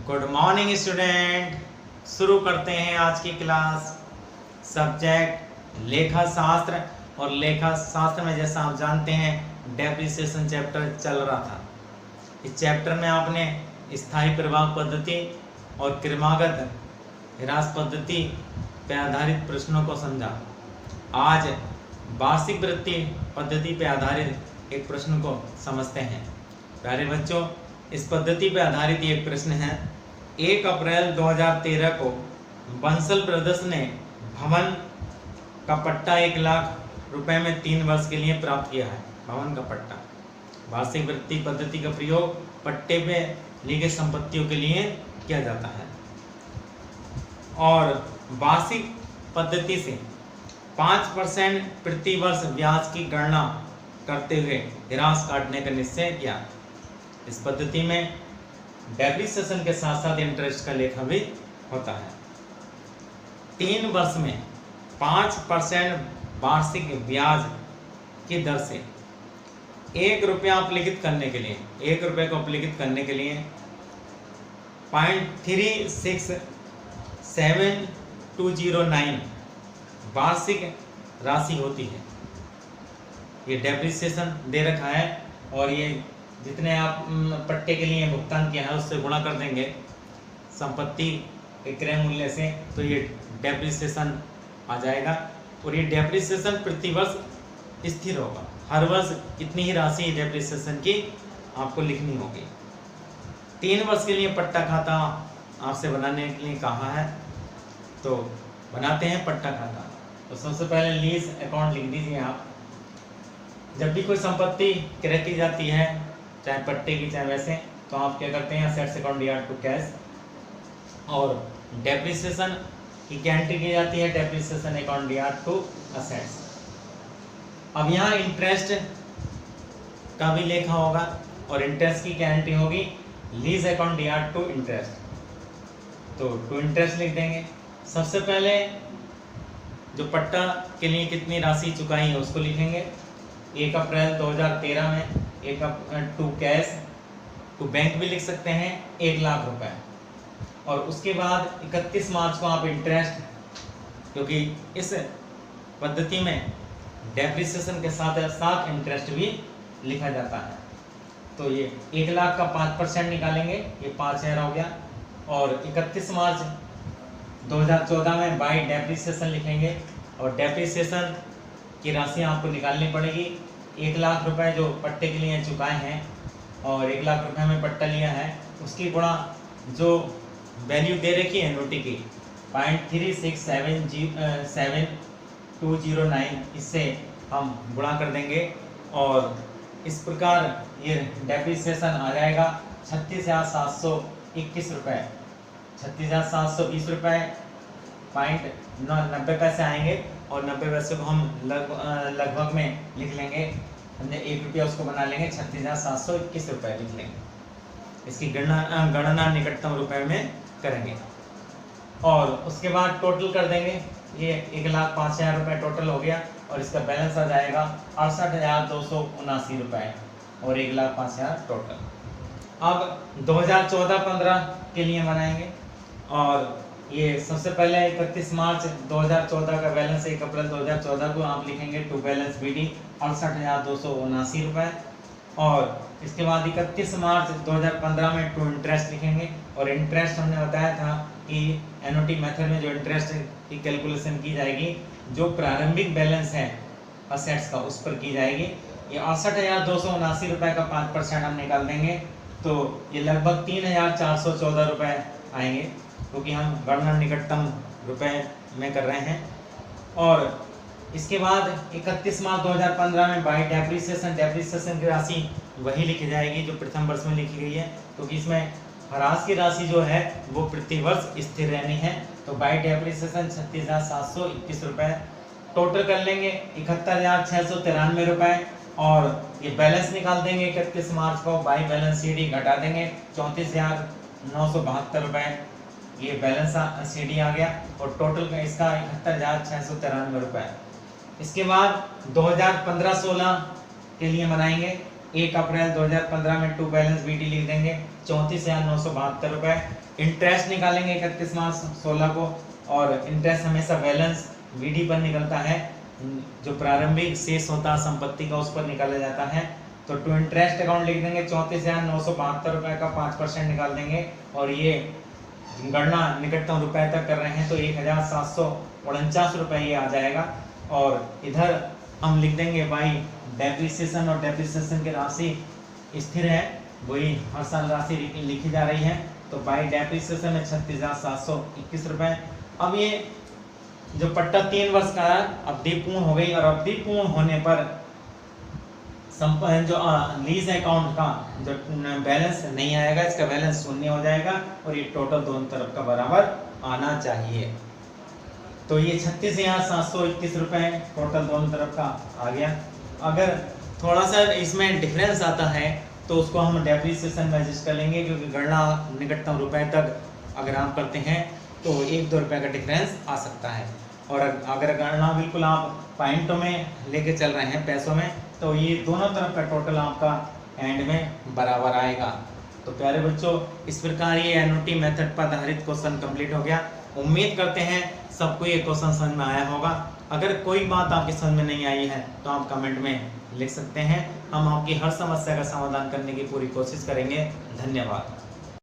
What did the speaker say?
Good morning student. शुरू करते हैं आज की क्लास। सब्जेक्ट लेखा शास्त्र, और लेखा शास्त्र में जैसा आप जानते हैं डेप्रिसिएशन चैप्टर चल रहा था। इस चैप्टर में आपने स्थायी प्रवाह पद्धति और क्रमागत ह्रास पद्धति पर आधारित प्रश्नों को समझा। आज वार्षिक वृद्धि पद्धति पर आधारित एक प्रश्न को समझते हैं। प्यारे बच्चों, इस पद्धति पर आधारित एक प्रश्न है। 1 अप्रैल 2013 को बंसल ब्रदर्स ने भवन का पट्टा 1 लाख रुपए में 3 वर्ष के लिए प्राप्त किया है। भवन का पट्टा। वार्षिक वृद्धि पद्धति का प्रयोग पट्टे पे ली गई संपत्तियों के लिए किया जाता है। और वार्षिक पद्धति से 5% प्रति वर्ष ब्याज की गणना करते हुए ह्रास काटने का निश्चय किया। इस पद्धति में डेप्रिसिएशन के साथ साथ इंटरेस्ट का लेखा भी होता है। 3 वर्ष में 5% वार्षिक ब्याज की दर से 1 रुपया अपलिखित करने के लिए 1 रुपये को अपलिखित करने के लिए 0.367209 वार्षिक राशि होती है। ये डेप्रिसिएशन दे रखा है, और ये जितने आप पट्टे के लिए भुगतान किया है उससे गुणा कर देंगे संपत्ति के क्रय मूल्य से, तो ये डेप्रिसिएशन आ जाएगा। और ये डेप्रिसिएशन प्रति वर्ष स्थिर होगा। हर वर्ष इतनी ही राशि डेप्रिसिएशन की आपको लिखनी होगी। 3 वर्ष के लिए पट्टा खाता आपसे बनाने के लिए कहा है, तो बनाते हैं पट्टा खाता। तो सबसे पहले लीज अकाउंट लिख दीजिए आप। जब भी कोई संपत्ति क्रय की जाती है, चाहे पट्टे की चाहे वैसे, तो आप क्या करते हैं, assets account divide two cash. और डेप्रिसिएशन की क्या एंट्री की जाती है, depreciation account divide two assets. अब यहाँ इंटरेस्ट का भी लेखा होगा, और इंटरेस्ट की क्या एंट्री होगी, lease account divide two interest. तो टू इंटरेस्ट लिख देंगे। सबसे पहले जो पट्टा के लिए कितनी राशि चुकाई है उसको लिखेंगे। 1 अप्रैल 2013 में टू कैश, टू बैंक भी लिख सकते हैं, 1 लाख रुपए। और उसके बाद 31 मार्च को आप इंटरेस्ट, क्योंकि इस पद्धति में डेप्रिसिएशन के साथ साथ इंटरेस्ट भी लिखा जाता है। तो ये 1 लाख का 5% निकालेंगे, ये 5000 हो गया। और 31 मार्च 2014 में बाई डेप्रिसिएशन लिखेंगे, और डेप्रिसिएशन की राशि आपको निकालनी पड़ेगी। 1 लाख रुपए जो पट्टे के लिए चुकाए हैं, और 1 लाख रुपए में पट्टा लिया है, उसकी गुणा जो वैल्यू दे रखी है नोटी की 0.367209, इससे हम गुणा कर देंगे। और इस प्रकार ये डेप्रिसिएशन आ जाएगा 36,721 रुपये, 36,720 रुपये 90 पैसे आएंगे। और 90 पैसे को हम लगभग में लिख लेंगे, हमने 1 रुपया उसको बना लेंगे, 36,721 रुपये लिख लेंगे। इसकी गणना निकटतम रुपए में करेंगे। और उसके बाद टोटल कर देंगे। ये 1,05,000 रुपये टोटल हो गया, और इसका बैलेंस आ जाएगा 68,279 रुपये, और 1,05,000 टोटल। अब 2014-15 के लिए बनाएंगे। और ये सबसे पहले 31 मार्च 2014 का बैलेंस 1 अप्रैल 2014 को आप लिखेंगे टू बैलेंस BD 68,279 रुपये। और इसके बाद 31 मार्च 2015 में टू इंटरेस्ट लिखेंगे। और इंटरेस्ट हमने बताया था कि एनओटी मेथड में जो इंटरेस्ट की कैलकुलेशन की जाएगी, जो प्रारंभिक बैलेंस है असेट्स का, उस पर की जाएगी। ये 68,279 रुपये का 5% हम निकाल देंगे, तो ये लगभग 3,414 रुपये आएंगे, क्योंकि हम गणना निकटतम रुपए में कर रहे हैं। और इसके बाद 31 मार्च 2015 में बाई डेप्रिसिएशन की राशि वही लिखी जाएगी जो प्रथम वर्ष में लिखी गई है, क्योंकि इसमें ह्रास की राशि जो है वो प्रति वर्ष स्थिर रहनी है। तो बाई डेप्रिसिएशन 36,721 रुपये टोटल कर लेंगे, 71,693 रुपये। और ये बैलेंस निकाल देंगे 31 मार्च को, बाई बैलेंस CD घटा देंगे 34,972 रुपये, ये बैलेंस CD आ गया। और टोटल का इसका 71,693 रुपये। इसके बाद 2015-16 के लिए बनाएंगे। 1 अप्रैल 2015 में टू बैलेंस बीटी लिख देंगे 34,972 रुपए। इंटरेस्ट निकालेंगे 31 मार्च 16 को, और इंटरेस्ट हमेशा बैलेंस बीडी पर निकलता है, जो प्रारंभिक शेष होता है संपत्ति का उस पर निकाला जाता है। तो टू इंटरेस्ट अकाउंट लिख देंगे 34,972 रुपए का 5% निकाल देंगे, और ये गणना निकटतम रुपए तक कर रहे हैं तो 1,749 रुपए ये आ जाएगा। और इधर हम लिख देंगे बाई डेप्रिसिएशन, और डेप्रिसिएशन की राशि स्थिर है, वही हर साल राशि लिखी जा रही है। तो बाई डेप्रिसिएशन में 36,721 रुपए। अब ये जो पट्टा 3 वर्ष का अवधि पूर्ण हो गई, और अवधि पूर्ण होने पर जो लीज अकाउंट का जो बैलेंस नहीं आएगा, इसका बैलेंस शून्य हो जाएगा, और ये टोटल दोनों तरफ का बराबर आना चाहिए। तो ये 36,721 रुपए टोटल दोनों तरफ का आ गया। अगर थोड़ा सा इसमें डिफरेंस आता है तो उसको हम डेप्रिसिएशन में एडजस्ट कर लेंगे, क्योंकि गणना निकटतम रुपए तक अगर आप करते हैं तो 1-2 रुपए का डिफरेंस आ सकता है। और अगर गणना बिल्कुल आप पॉइंटों में लेके चल रहे हैं, पैसों में, तो ये दोनों तरफ का टोटल आपका एंड में बराबर आएगा। तो प्यारे बच्चों, इस प्रकार ये एनओटी मेथड पर आधारित क्वेश्चन कंप्लीट हो गया। उम्मीद करते हैं सबको ये क्वेश्चन समझ में आया होगा। अगर कोई बात आपकी समझ में नहीं आई है तो आप कमेंट में लिख सकते हैं, हम आपकी हर समस्या का समाधान करने की पूरी कोशिश करेंगे। धन्यवाद।